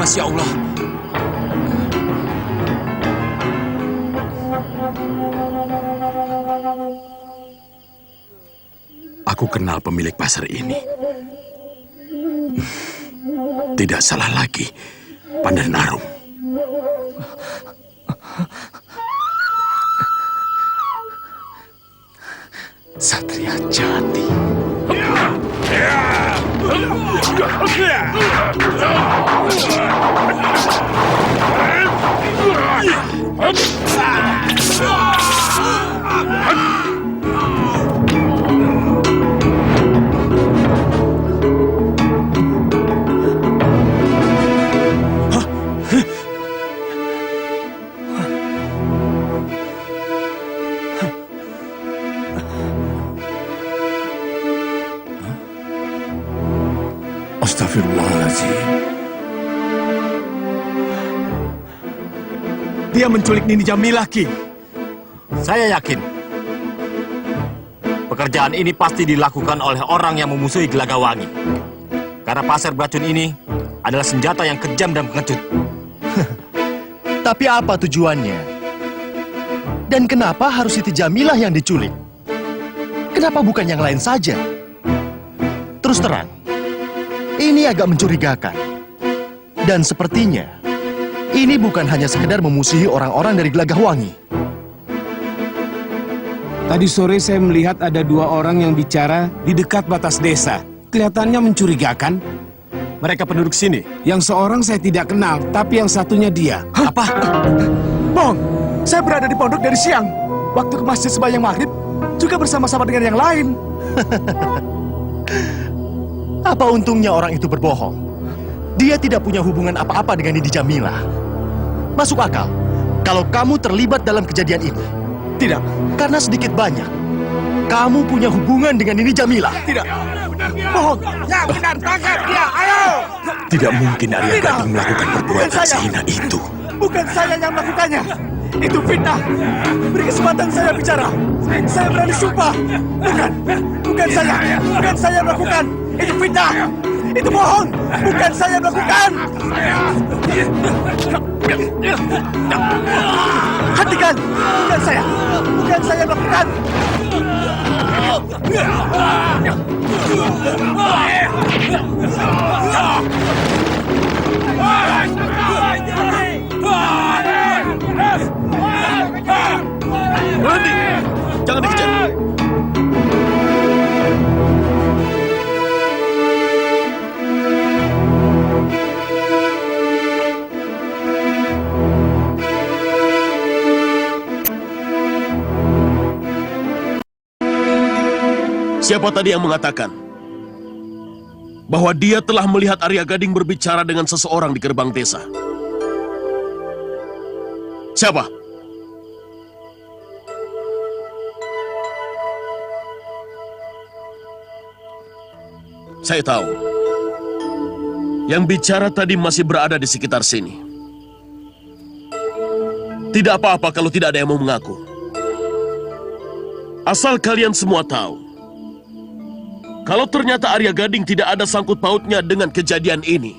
Masya Allah. Aku kenal pemilik pasar ini. Tidak salah lagi, Pandanarum. Satria Jati. Astagfirullahaladzim. Dia menculik Nini Jamilah, Ki. Saya yakin pekerjaan ini pasti dilakukan oleh orang yang memusuhi Gelagawangi. Karena pasir beracun ini adalah senjata yang kejam dan pengecut. Tapi apa tujuannya? Dan kenapa harus Siti Jamilah yang diculik? Kenapa bukan yang lain saja? Terus terang, ini agak mencurigakan. Dan sepertinya, ini bukan hanya sekedar memusuhi orang-orang dari Gelagahwangi. Tadi sore saya melihat ada 2 orang yang bicara di dekat batas desa. Kelihatannya mencurigakan. Mereka penduduk sini. Yang seorang saya tidak kenal, tapi yang satunya dia. Apa? Bong, saya berada di pondok dari siang. Waktu ke masjid sembahyang maghrib, juga bersama-sama dengan yang lain. Apa untungnya orang itu berbohong? Dia tidak punya hubungan apa-apa dengan Nini Jamilah. Masuk akal kalau kamu terlibat dalam kejadian ini. Tidak, Karena sedikit banyak, kamu punya hubungan dengan Nini Jamilah. tidak. Bohong. Ya benar, tangkap dia, ayo! Tidak mungkin Arya Tidak. Gading melakukan perbuatan Bukan saya. sehina itu. Bukan saya yang melakukannya. Itu fitnah. Beri kesempatan saya bicara. Saya berani sumpah. Bukan saya. Bukan saya yang melakukan. Itu fitnah. Itu bohong. Bukan saya yang melakukan. Hentikan. Bukan saya. Bukan saya yang melakukan. Berhenti! Jangan dikejar! Siapa tadi yang mengatakan bahwa dia telah melihat Arya Gading berbicara dengan seseorang di gerbang desa? Siapa? Saya tahu. Yang bicara tadi masih berada di sekitar sini. Tidak apa-apa kalau tidak ada yang mau mengaku. Asal kalian semua tahu, kalau ternyata Arya Gading tidak ada sangkut pautnya dengan kejadian ini,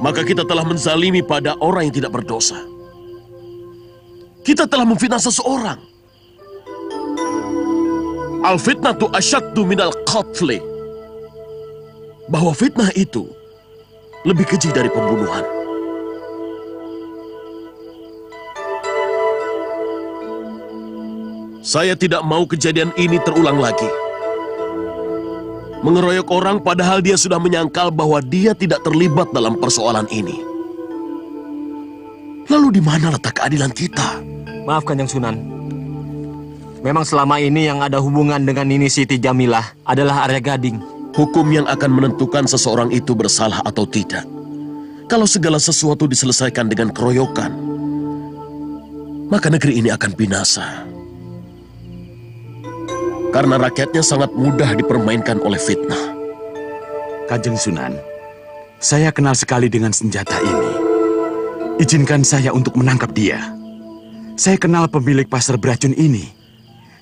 maka kita telah menzalimi pada orang yang tidak berdosa. Kita telah memfitnah seseorang. Al-fitnatu asyaddu minal qatli. Bahwa fitnah itu lebih keji dari pembunuhan. Saya tidak mau kejadian ini terulang lagi. Mengeroyok orang padahal dia sudah menyangkal bahwa dia tidak terlibat dalam persoalan ini. Lalu di mana letak keadilan kita? Maaf Kanjeng Sunan. Memang selama ini yang ada hubungan dengan Nini Siti Jamilah adalah Arya Gading. Hukum yang akan menentukan seseorang itu bersalah atau tidak. Kalau segala sesuatu diselesaikan dengan keroyokan, maka negeri ini akan binasa. Karena rakyatnya sangat mudah dipermainkan oleh fitnah. Kanjeng Sunan, saya kenal sekali dengan senjata ini. Izinkan saya untuk menangkap dia. Saya kenal pemilik pasar beracun ini,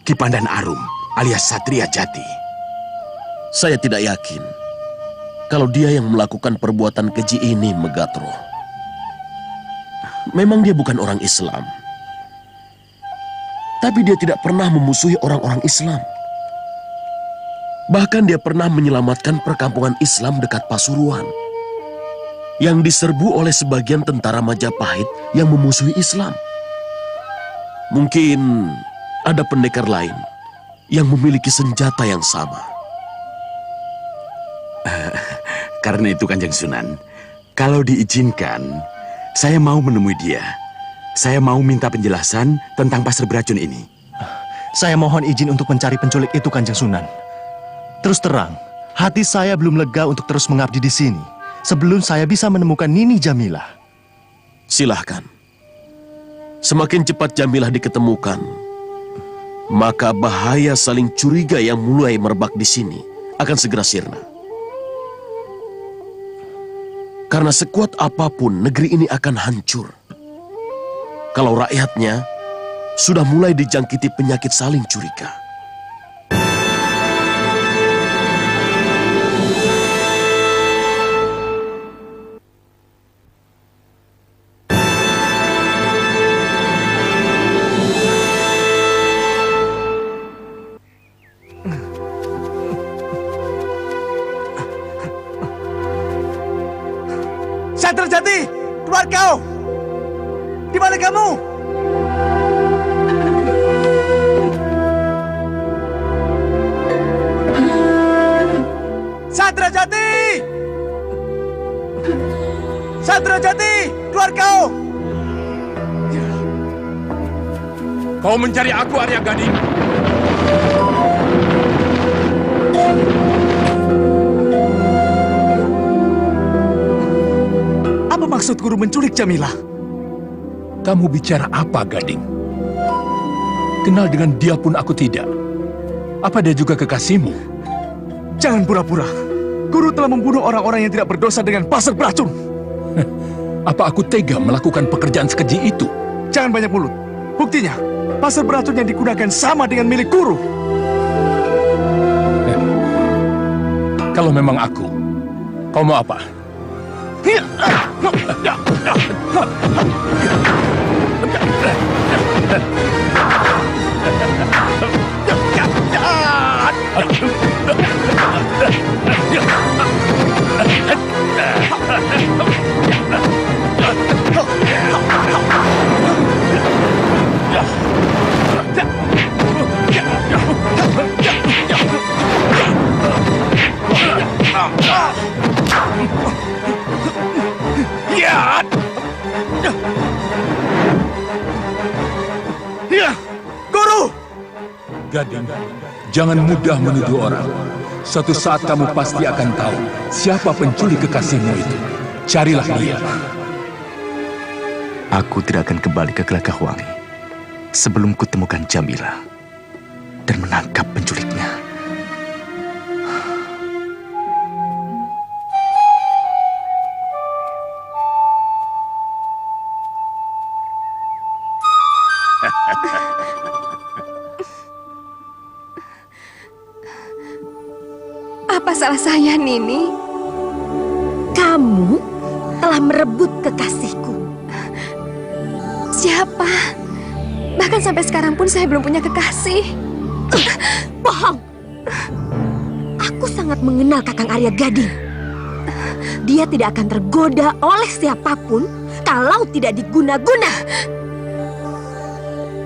Ki Pandan Arum alias Satria Jati. Saya tidak yakin kalau dia yang melakukan perbuatan keji ini, Megatro. Memang dia bukan orang Islam, tapi dia tidak pernah memusuhi orang-orang Islam. Bahkan dia pernah menyelamatkan perkampungan Islam dekat Pasuruan yang diserbu oleh sebagian tentara Majapahit yang memusuhi Islam. Mungkin ada pendekar lain yang memiliki senjata yang sama. Karena itu Kanjeng Sunan, kalau diizinkan, saya mau menemui dia. Saya mau minta penjelasan tentang pasar beracun ini. Saya mohon izin untuk mencari penculik itu, Kanjeng Sunan. Terus terang, hati saya belum lega untuk terus mengabdi di sini sebelum saya bisa menemukan Nini Jamilah. Silahkan. Semakin cepat Jamilah diketemukan, maka bahaya saling curiga yang mulai merebak di sini akan segera sirna. Karena sekuat apapun negeri ini akan hancur kalau rakyatnya sudah mulai dijangkiti penyakit saling curiga. Satria Jati, keluar kau! Di mana kamu? Satria Jati! Satria Jati, keluar kau! Kau mencari aku, Arya Gading. Apa maksud guru menculik Jamilah? Kamu bicara apa, Gading? Kenal dengan dia pun aku tidak. Apa dia juga kekasihmu? Jangan pura-pura. Guru telah membunuh orang-orang yang tidak berdosa dengan pasar beracun. Apa aku tega melakukan pekerjaan sekeji itu? Jangan banyak mulut. Buktinya, pasar beracun yang digunakan sama dengan milik guru. Kalau memang aku, kau mau apa? Guru! Gading, jangan mudah menuduh orang. Suatu saat kamu pasti akan tahu siapa penculik kekasihmu itu. Carilah dia. Aku tidak akan kembali ke Gelagahwangi sebelum kutemukan Jamilah dan menangkap penculiknya. Apa salah saya, Nini? Kamu telah merebut kekasihku. Siapa? Bahkan sampai sekarang pun saya belum punya kekasih. Bohong! Aku sangat mengenal Kakang Arya Gading. Dia tidak akan tergoda oleh siapapun kalau tidak diguna-guna.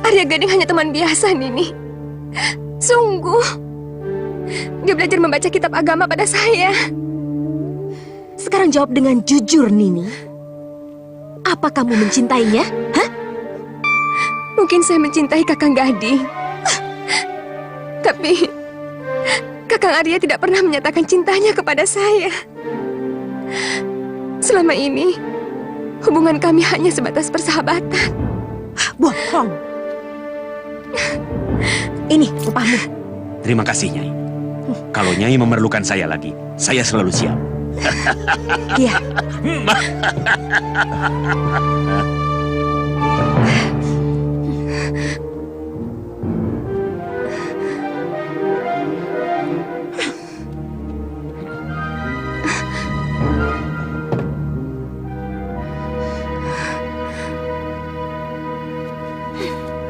Arya Gading hanya teman biasa, Nini. Sungguh. Dia belajar membaca kitab agama pada saya. Sekarang jawab dengan jujur, Nini. Apa kamu mencintainya? Hah? Mungkin saya mencintai Kakang Gading. Tapi Kakang Arya tidak pernah menyatakan cintanya kepada saya. Selama ini hubungan kami hanya sebatas persahabatan. Bohong. Ini upahmu. Terima kasih, Nyai. Kalau Nyai memerlukan saya lagi, saya selalu siap. Iya.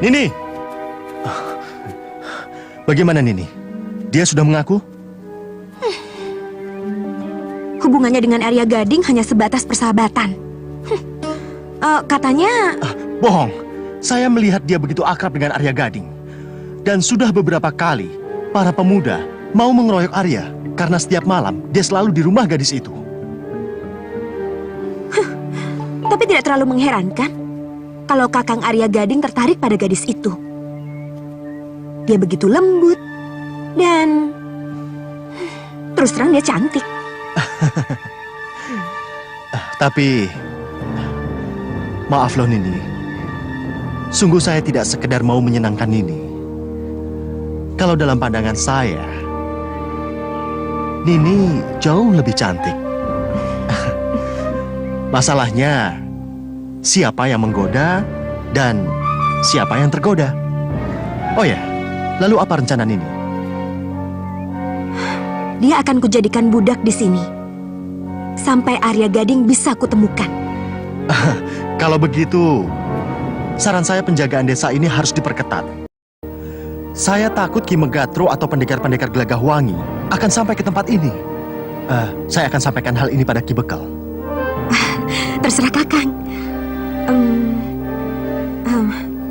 Nini! Bagaimana, Nini? Dia sudah mengaku? Hubungannya dengan Arya Gading hanya sebatas persahabatan. Katanya... Bohong. Saya melihat dia begitu akrab dengan Arya Gading. Dan sudah beberapa kali para pemuda mau mengeroyok Arya karena setiap malam dia selalu di rumah gadis itu. Tapi tidak terlalu mengherankan kalau Kakang Arya Gading tertarik pada gadis itu. Dia begitu lembut dan terus terang dia cantik. Tapi maaf loh, Nini. Sungguh saya tidak sekedar mau menyenangkan Nini. Kalau dalam pandangan saya, Nini jauh lebih cantik. Masalahnya, siapa yang menggoda dan siapa yang tergoda? Oh ya, lalu apa rencana Nini? Dia akan kujadikan budak di sini. Sampai Arya Gading bisa kutemukan. Kalau begitu, saran saya penjagaan desa ini harus diperketat. Saya takut Ki Megatro atau pendekar-pendekar Gelagahwangi akan sampai ke tempat ini. Saya akan sampaikan hal ini pada Ki Bekal. Terserah Kakang.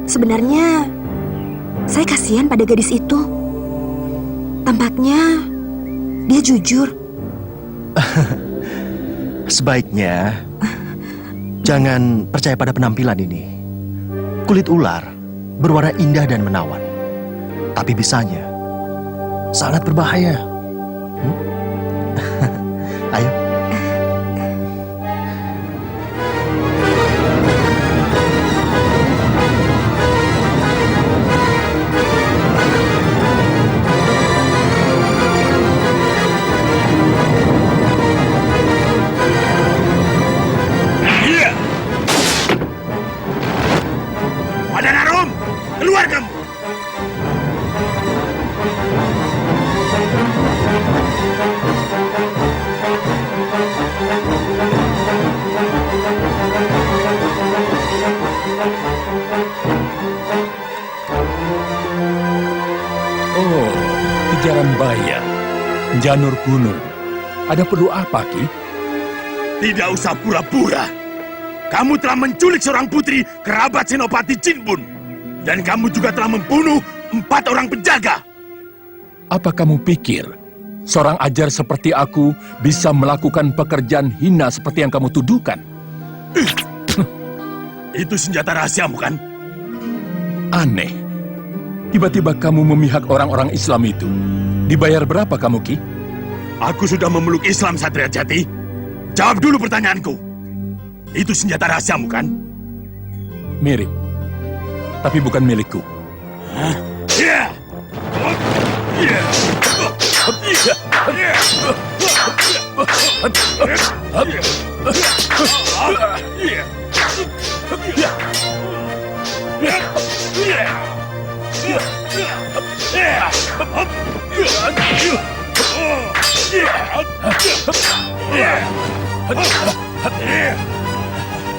Sebenarnya, saya kasihan pada gadis itu. Tampaknya dia jujur. Sebaiknya jangan percaya pada penampilan ini. Kulit ular berwarna indah dan menawan, tapi bisanya sangat berbahaya. Ayo. Padanarum, keluar kamu! Oh, kejaran baya, janur gunung. Ada perlu apa, Ki? Tidak usah pura-pura. Kamu telah menculik seorang putri kerabat Senopati Jinbun. Dan kamu juga telah membunuh 4 orang penjaga. Apa kamu pikir seorang ajar seperti aku bisa melakukan pekerjaan hina seperti yang kamu tuduhkan? Itu senjata rahasiamu, kan? Aneh. Tiba-tiba kamu memihak orang-orang Islam itu. Dibayar berapa kamu, Ki? Aku sudah memeluk Islam, Satria Jati. Jawab dulu pertanyaanku. Itu senjata rahasiamu, kan? Mirip. Tapi bukan milikku. Hah? Ya!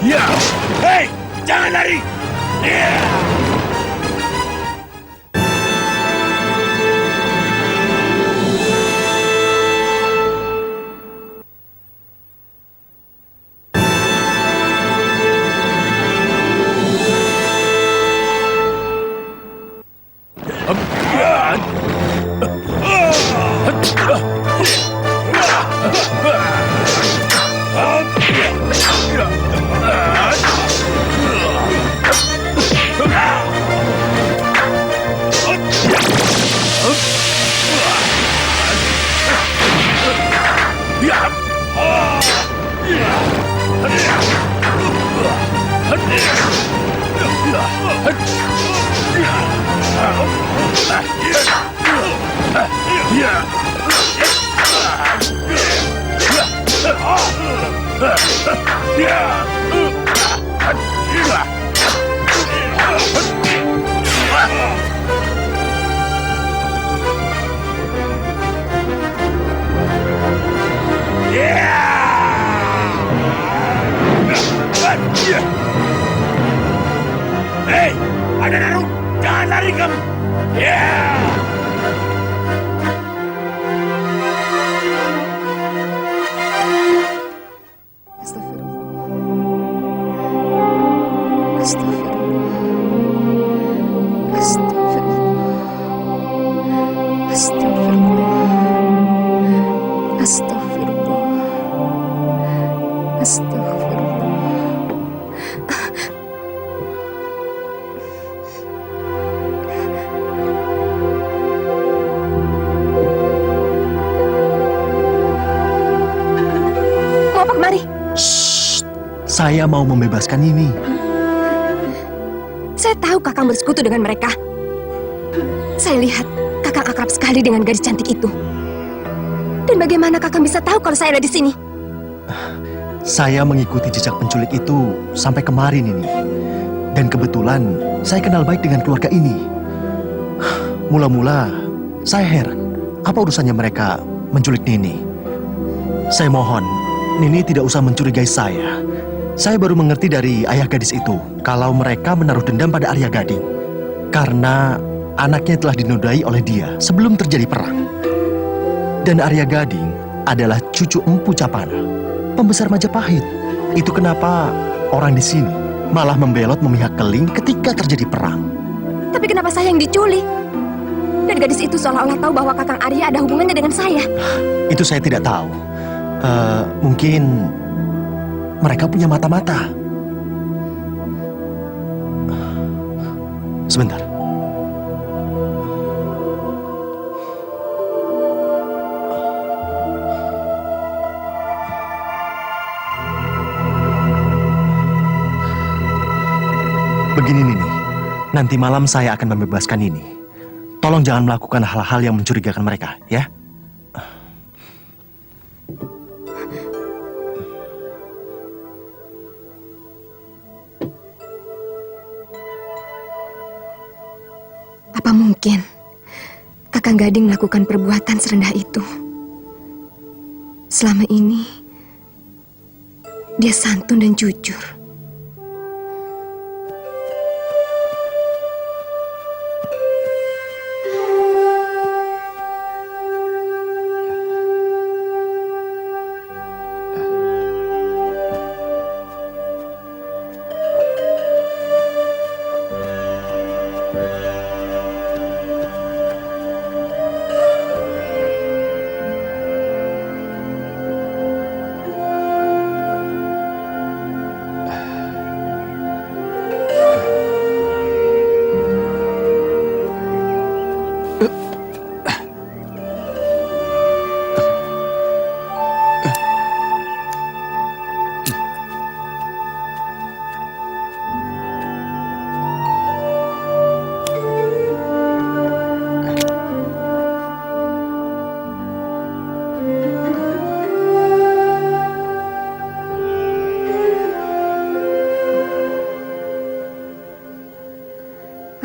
Ya! Hei, jangan lari! Hei, Padanarum, jangan lari kamu! Saya mau membebaskan Nini. Saya tahu Kakang bersekutu dengan mereka. Saya lihat Kakang akrab sekali dengan gadis cantik itu. Dan bagaimana Kakang bisa tahu kalau saya ada di sini? Saya mengikuti jejak penculik itu sampai kemarin ini. Dan kebetulan saya kenal baik dengan keluarga ini. Mula-mula saya heran, apa urusannya mereka menculik Nini? Saya mohon, Nini tidak usah mencurigai saya. Saya baru mengerti dari ayah gadis itu kalau mereka menaruh dendam pada Arya Gading karena anaknya telah dinodai oleh dia sebelum terjadi perang. Dan Arya Gading adalah cucu Empu Capana, pembesar Majapahit. Itu kenapa orang di sini malah membelot memihak Keling ketika terjadi perang. Tapi kenapa saya yang diculik? Dan gadis itu seolah-olah tahu bahwa Kakang Arya ada hubungannya dengan saya. Itu saya tidak tahu. Mungkin mereka punya mata-mata. Sebentar. Begini Nini, nanti malam saya akan membebaskan ini. Tolong jangan melakukan hal-hal yang mencurigakan mereka, ya? Apa mungkin Kakang Gading melakukan perbuatan serendah itu? Selama ini dia santun dan jujur.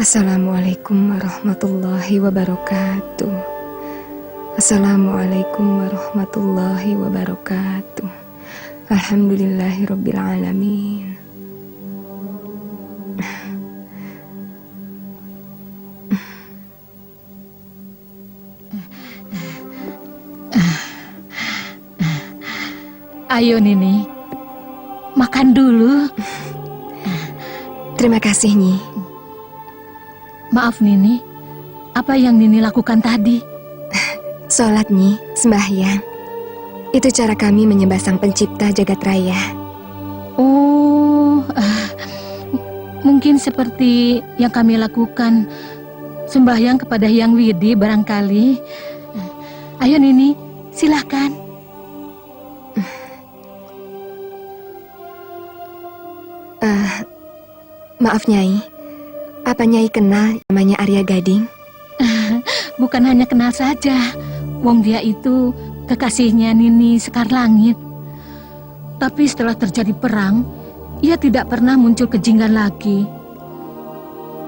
Assalamualaikum warahmatullahi wabarakatuh. Assalamualaikum warahmatullahi wabarakatuh. Alhamdulillahirabbil alamin. Ayo Nini, makan dulu. Terima kasih, Nyi. Maaf Nini, apa yang Nini lakukan tadi? Sholat, Nyi, sembahyang. Itu cara kami menyembah Sang Pencipta jagat raya. Oh, mungkin seperti yang kami lakukan, sembahyang kepada Hyang Widi barangkali. Ayo Nini, silahkan. Maaf Nyai, apa Nyai kenal namanya Arya Gading? Bukan hanya kenal saja, wong dia itu kekasihnya Nini Sekar Langit. Tapi setelah terjadi perang, ia tidak pernah muncul ke Jinggan lagi.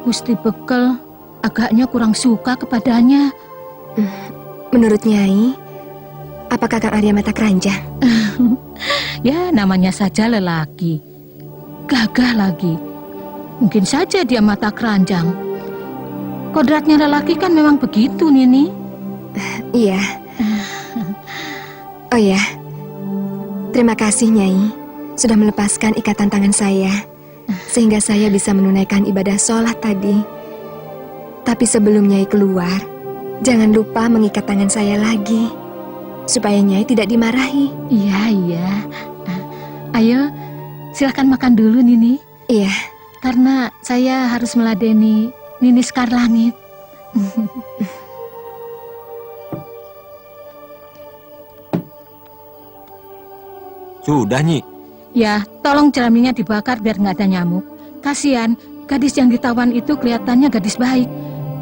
Gusti Bekel agaknya kurang suka kepadanya. Menurut Nyai, apakah Kang Arya mata keranjang? Ya, namanya saja lelaki. Gagah lagi. Mungkin saja dia mata keranjang. Kodratnya lelaki kan memang begitu, Nini. Iya. Oh ya, terima kasih Nyai sudah melepaskan ikatan tangan saya sehingga saya bisa menunaikan ibadah sholat tadi. Tapi sebelum Nyai keluar, jangan lupa mengikat tangan saya lagi supaya Nyai tidak dimarahi. Iya. Ayo, silakan makan dulu, Nini. Iya. Karena saya harus meladeni Nini Sekar Langit. Sudah, Nyi. Ya, tolong ceraminya dibakar biar nggak ada nyamuk. Kasihan, gadis yang ditawan itu kelihatannya gadis baik.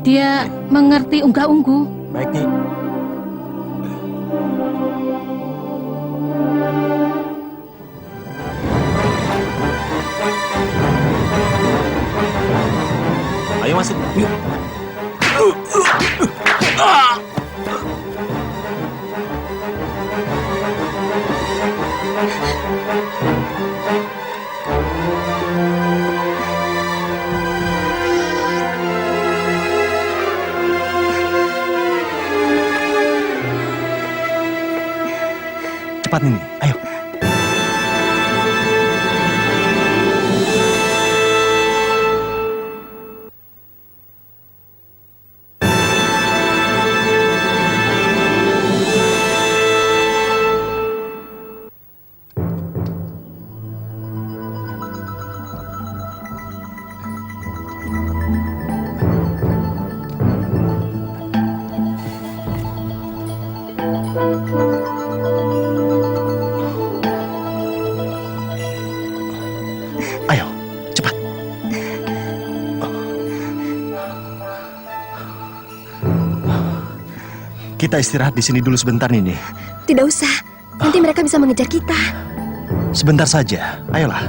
Dia mengerti unggah-ungguh. Baik, Nyi. cepat Nini, ayo. Ayo, cepat. Kita istirahat di sini dulu sebentar, Nini. Tidak usah. Nanti mereka bisa mengejar kita. Sebentar saja, ayolah.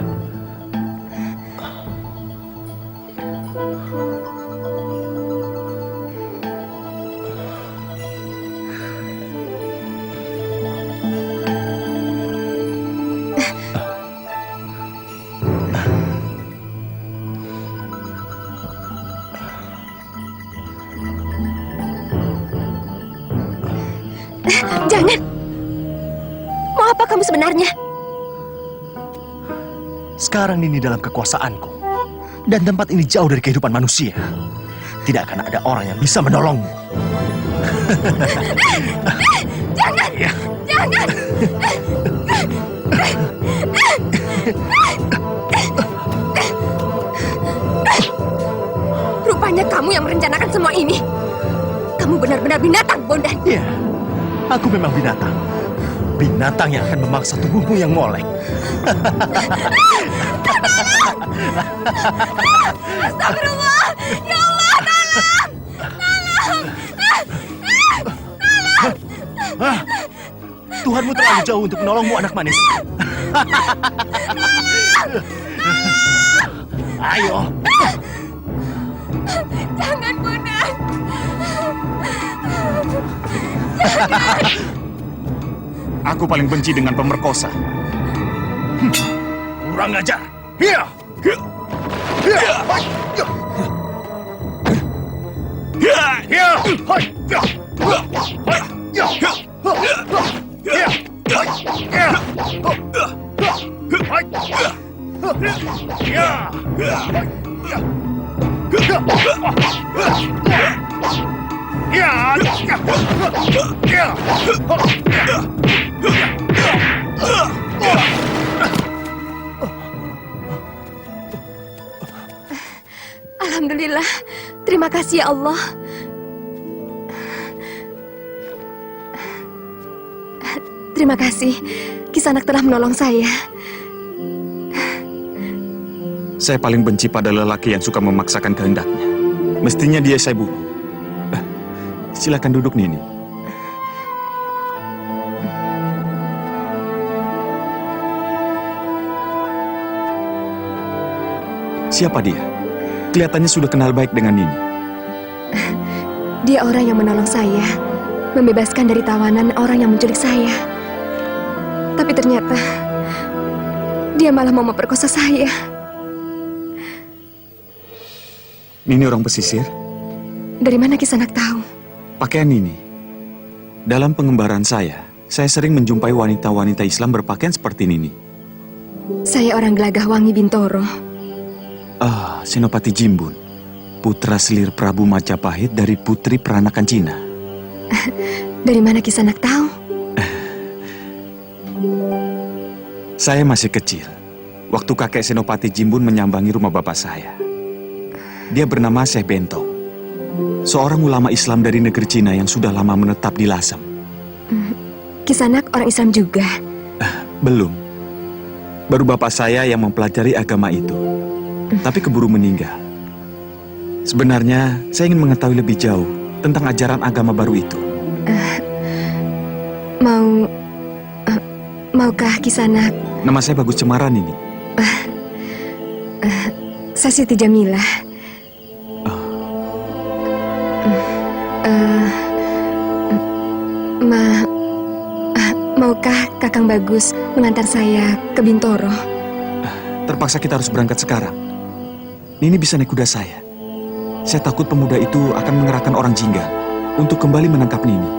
Jangan. Mau apa kamu sebenarnya? Sekarang Nini dalam kekuasaanku. Dan tempat ini jauh dari kehidupan manusia. Tidak akan ada orang yang bisa menolongmu. Jangan! Jangan! Rupanya kamu yang merencanakan semua ini. Kamu benar-benar binatang, Bondan. Iya, aku memang binatang. Binatang yang akan memaksa tubuhmu yang molek. Astagfirullah! Ya Allah, tolong! Tuhanmu terlalu jauh untuk menolongmu, anak manis. Ayo. Jangan, Bondan! Aku paling benci dengan pemerkosa. Kurang ajar. Hiya! Hiya! Alhamdulillah. Terima kasih ya Allah. Terima kasih. Kisanak telah menolong saya. Saya paling benci pada lelaki yang suka memaksakan kehendaknya. Mestinya dia saya bunuh. Silakan duduk, Nini. Siapa dia? Kelihatannya sudah kenal baik dengan Nini. Dia orang yang menolong saya, membebaskan dari tawanan orang yang menculik saya. Tapi ternyata dia malah mau memperkosa saya. Nini orang pesisir? Dari mana Kisanak tahu? Pakaian Nini. Dalam pengembaraan saya sering menjumpai wanita-wanita Islam berpakaian seperti Nini. Saya orang Gelagah Wangi Bintoro. Senopati Jimbun, putra selir Prabu Majapahit dari putri peranakan Cina. Dari mana Kisanak tahu? Saya masih kecil, waktu kakek Senopati Jimbun menyambangi rumah bapak saya. Dia bernama Syekh Bentong, seorang ulama Islam dari negeri Cina yang sudah lama menetap di Lasem. Kisanak orang Islam juga? Belum. Baru bapak saya yang mempelajari agama itu, tapi keburu meninggal. Sebenarnya, saya ingin mengetahui lebih jauh tentang ajaran agama baru itu. Maukah Kisanak? Nama saya Bagus Cemaran ini. Saya Siti Jamilah. Maukah Kakang Bagus mengantar saya ke Bintoro? Terpaksa kita harus berangkat sekarang. Nini bisa naik kuda saya. Saya takut pemuda itu akan mengerahkan orang jingga untuk kembali menangkap Nini.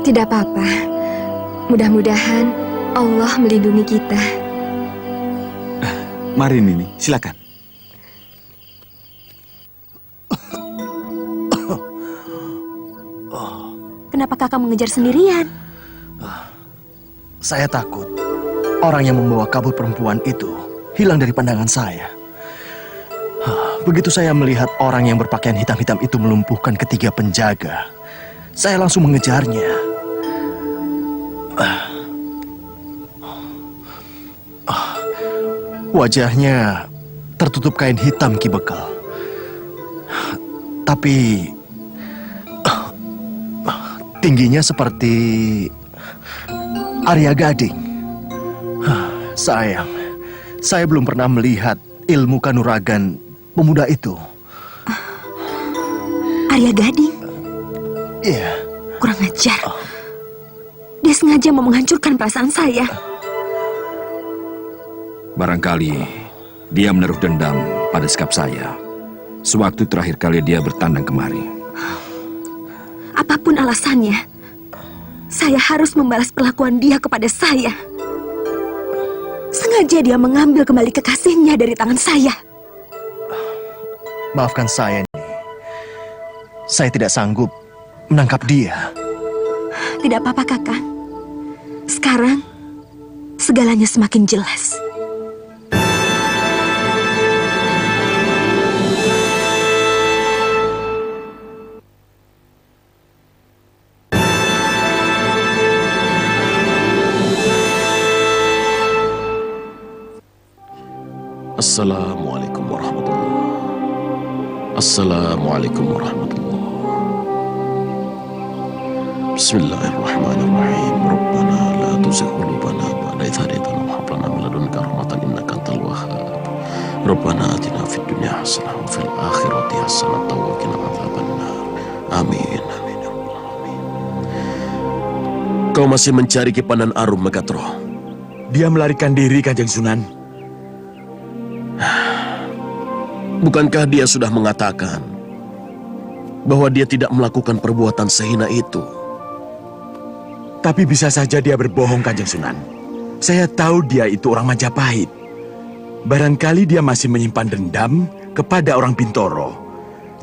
Tidak apa-apa. Mudah-mudahan Allah melindungi kita. Mari Nini, silakan. Kenapa kakak mengejar sendirian? Saya takut orang yang membawa kabur perempuan itu hilang dari pandangan saya. Begitu saya melihat orang yang berpakaian hitam-hitam itu melumpuhkan ketiga penjaga, saya langsung mengejarnya. Wajahnya tertutup kain hitam Ki Bekal. Tapi tingginya seperti Arya Gading. Sayang, saya belum pernah melihat ilmu kanuragan pemuda itu. Arya Gading? Iya. Kurang ajar. Dia sengaja mau menghancurkan perasaan saya. Barangkali dia menaruh dendam pada sikap saya sewaktu terakhir kali dia bertandang kemari. Apapun alasannya, saya harus membalas perlakuan dia kepada saya. Sengaja dia mengambil kembali kekasihnya dari tangan saya. Maafkan saya, Nini. Saya tidak sanggup menangkap dia. Tidak apa-apa, Kakang. Sekarang, segalanya semakin jelas. Assalamualaikum warahmatullahi wabarakatuh. Assalamualaikum warahmatullahi wabarakatuh. Bismillahirrahmanirrahim. Rabbana la tuzigh qulubana ba'da idh hadaytana wa hab lana min ladunka rahmatan innaka antal wahhab. Rabbana atina fid dunya hasanah wa fil akhirati hasanah wa qina adzabannar. Amin amin ya rabbal alamin. Kau masih mencari Ki Pandan Arum, Megatro? Dia melarikan diri, Kanjeng Sunan. Bukankah dia sudah mengatakan bahwa dia tidak melakukan perbuatan sehina itu? Tapi bisa saja dia berbohong, Kanjeng Sunan. Saya tahu dia itu orang Majapahit. Barangkali dia masih menyimpan dendam kepada orang Bintoro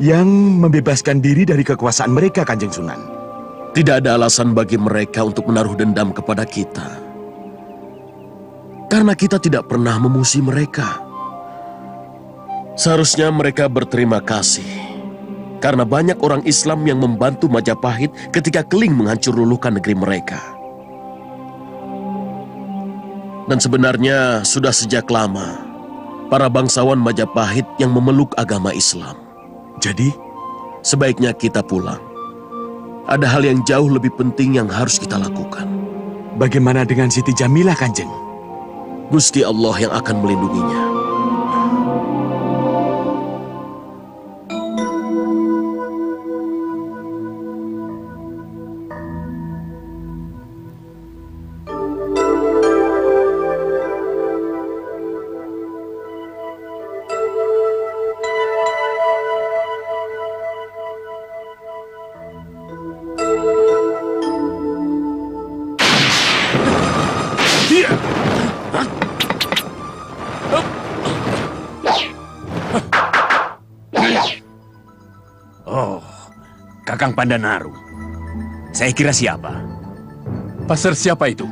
yang membebaskan diri dari kekuasaan mereka, Kanjeng Sunan. Tidak ada alasan bagi mereka untuk menaruh dendam kepada kita. Karena kita tidak pernah memusuhi mereka. Seharusnya mereka berterima kasih karena banyak orang Islam yang membantu Majapahit ketika Keling menghancur luluhkan negeri mereka. Dan sebenarnya sudah sejak lama para bangsawan Majapahit yang memeluk agama Islam. Jadi, sebaiknya kita pulang. Ada hal yang jauh lebih penting yang harus kita lakukan. Bagaimana dengan Siti Jamilah, Kanjeng? Gusti Allah yang akan melindunginya. Oh, Kakang Pandan Arum. Saya kira siapa? Pasar siapa itu?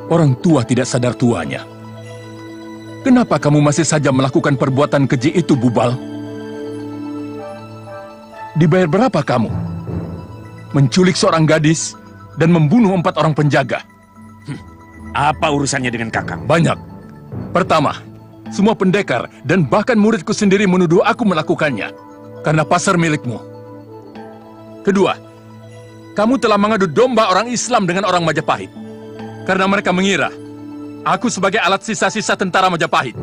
Orang tua tidak sadar tuanya. Kenapa kamu masih saja melakukan perbuatan keji itu, Bubal? Dibayar berapa kamu? Menculik seorang gadis dan membunuh 4 orang penjaga. Apa urusannya dengan Kakang? Banyak. Pertama, semua pendekar dan bahkan muridku sendiri menuduh aku melakukannya karena pasar milikmu. Kedua, kamu telah mengadu domba orang Islam dengan orang Majapahit karena mereka mengira aku sebagai alat sisa-sisa tentara Majapahit.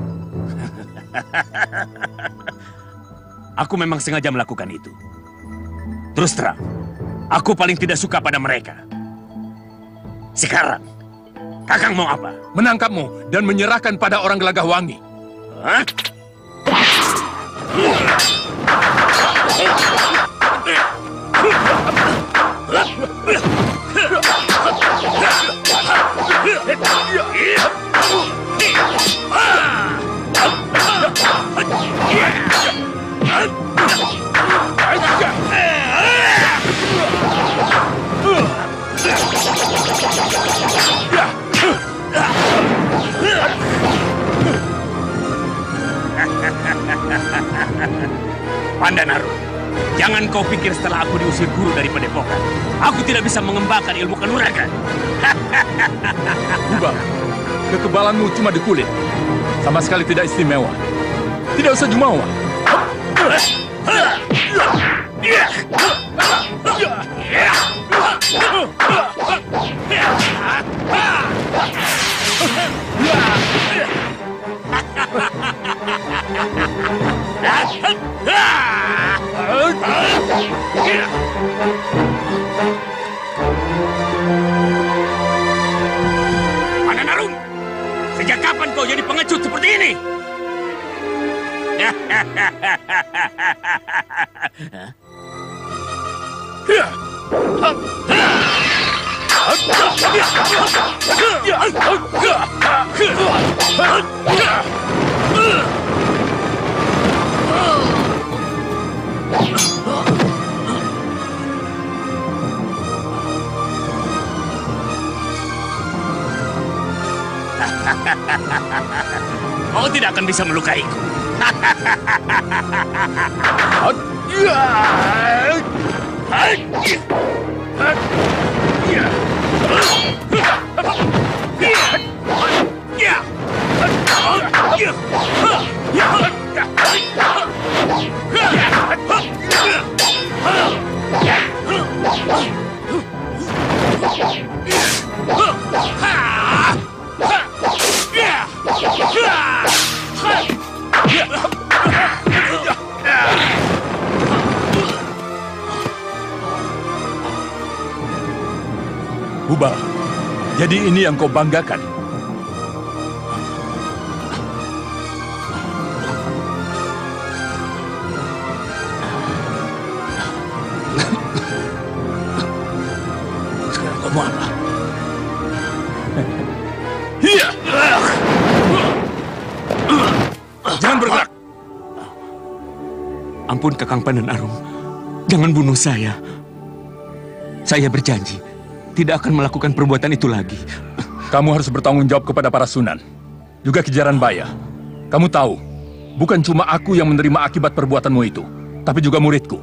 Aku memang sengaja melakukan itu. Terus terang, aku paling tidak suka pada mereka. Sekarang, Kakang mau apa? Menangkapmu dan menyerahkan pada orang Gelagahwangi. Hah? Pandanaru, jangan kau pikir setelah aku diusir guru dari padepokan, aku tidak bisa mengembangkan ilmu kanuragan. Ubah, kekebalanmu cuma di kulit. Sama sekali tidak istimewa. Tidak usah jumawa. Pandanaru, sejak kapan kau jadi pengecut seperti ini? Kau tidak akan bisa melukaiku. Ubah, jadi ini yang kau banggakan. Sekarang kamu apa? Jangan bergerak. Ampun Kakang Pandanarum, jangan bunuh saya. Saya berjanji tidak akan melakukan perbuatan itu lagi. Kamu harus bertanggung jawab kepada para sunan. Juga kejaran baya. Kamu tahu, bukan cuma aku yang menerima akibat perbuatanmu itu, tapi juga muridku.